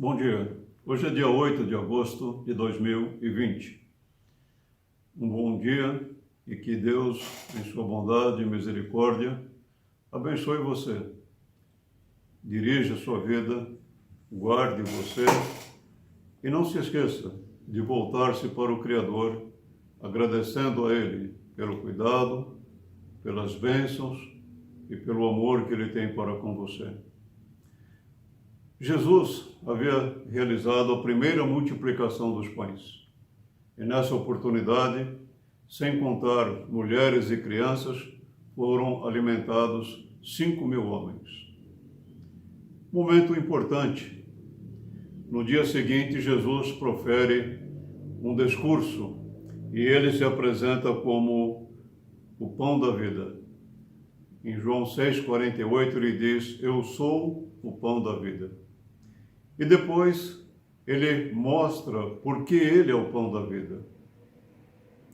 Bom dia. Hoje é dia 8 de agosto de 2020. Um bom dia e que Deus, em sua bondade e misericórdia, abençoe você. Dirija a sua vida, guarde você e não se esqueça de voltar-se para o Criador, agradecendo a Ele pelo cuidado, pelas bênçãos e pelo amor que Ele tem para com você. Jesus havia realizado a primeira multiplicação dos pães. E nessa oportunidade, sem contar mulheres e crianças, foram alimentados 5.000 homens. Momento importante. No dia seguinte, Jesus profere um discurso e ele se apresenta como o pão da vida. Em João 6,48 ele diz: "Eu sou o pão da vida." E depois ele mostra por que ele é o pão da vida.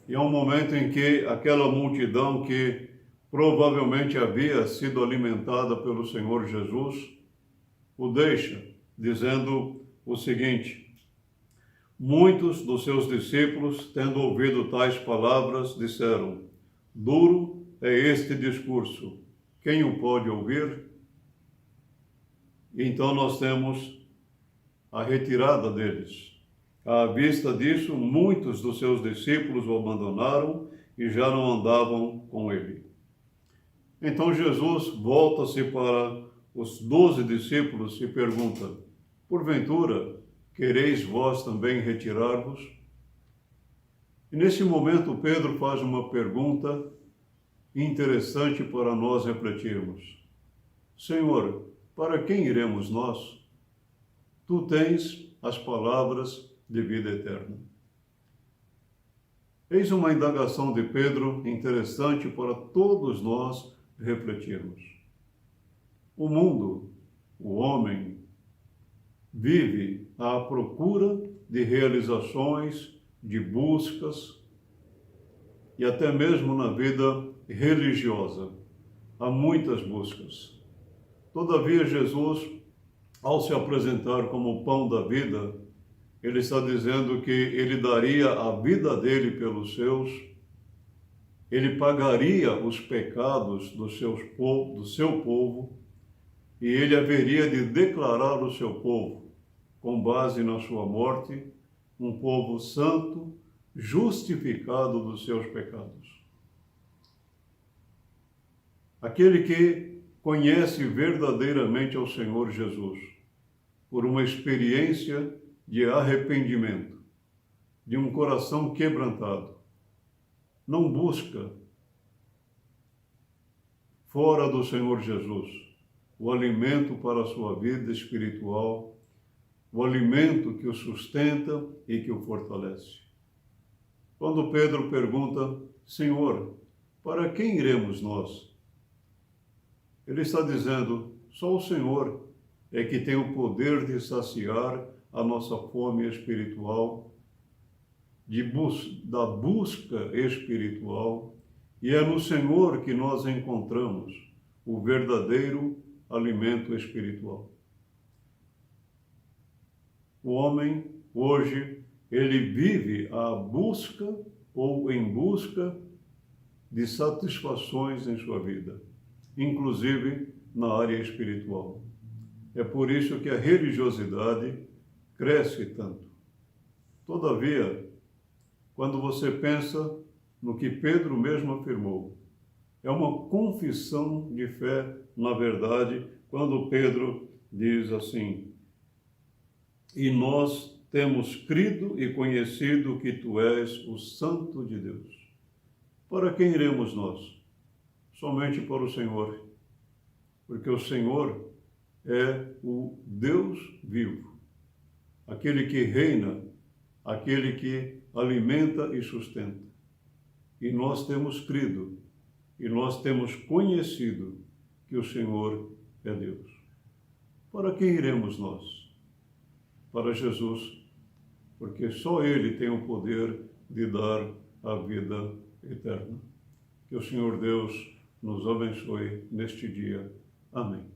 E é um momento em que aquela multidão que provavelmente havia sido alimentada pelo Senhor Jesus o deixa, dizendo o seguinte: muitos dos seus discípulos, tendo ouvido tais palavras, disseram: "Duro é este discurso, quem o pode ouvir?" Então nós temos a retirada deles. À vista disso, muitos dos seus discípulos o abandonaram e já não andavam com ele. Então Jesus volta-se para os 12 discípulos e pergunta: "Porventura, quereis vós também retirar-vos?" E nesse momento Pedro faz uma pergunta interessante para nós refletirmos: "Senhor, para quem iremos nós? Tu tens as palavras de vida eterna." Eis uma indagação de Pedro interessante para todos nós refletirmos. O mundo, o homem, vive à procura de realizações, de buscas, e até mesmo na vida religiosa. Há muitas buscas. Todavia, Jesus, ao se apresentar como o pão da vida, ele está dizendo que ele daria a vida dele pelos seus, ele pagaria os pecados do seu povo, e ele haveria de declarar o seu povo, com base na sua morte, um povo santo, justificado dos seus pecados. Aquele que conhece verdadeiramente ao Senhor Jesus, por uma experiência de arrependimento, de um coração quebrantado, não busca fora do Senhor Jesus o alimento para a sua vida espiritual, o alimento que o sustenta e que o fortalece. Quando Pedro pergunta: "Senhor, para quem iremos nós?" Ele está dizendo: só o Senhor é que tem o poder de saciar a nossa fome espiritual, da busca espiritual, e é no Senhor que nós encontramos o verdadeiro alimento espiritual. O homem, hoje, ele vive à busca ou em busca de satisfações em sua vida, inclusive na área espiritual. É por isso que a religiosidade cresce tanto. Todavia, quando você pensa no que Pedro mesmo afirmou, é uma confissão de fé, na verdade, quando Pedro diz assim: "E nós temos crido e conhecido que tu és o Santo de Deus." Para quem iremos nós? Somente para o Senhor, porque o Senhor é o Deus vivo, aquele que reina, aquele que alimenta e sustenta. E nós temos crido, e nós temos conhecido que o Senhor é Deus. Para quem iremos nós? Para Jesus, porque só Ele tem o poder de dar a vida eterna. Que o Senhor Deus nos abençoe neste dia. Amém.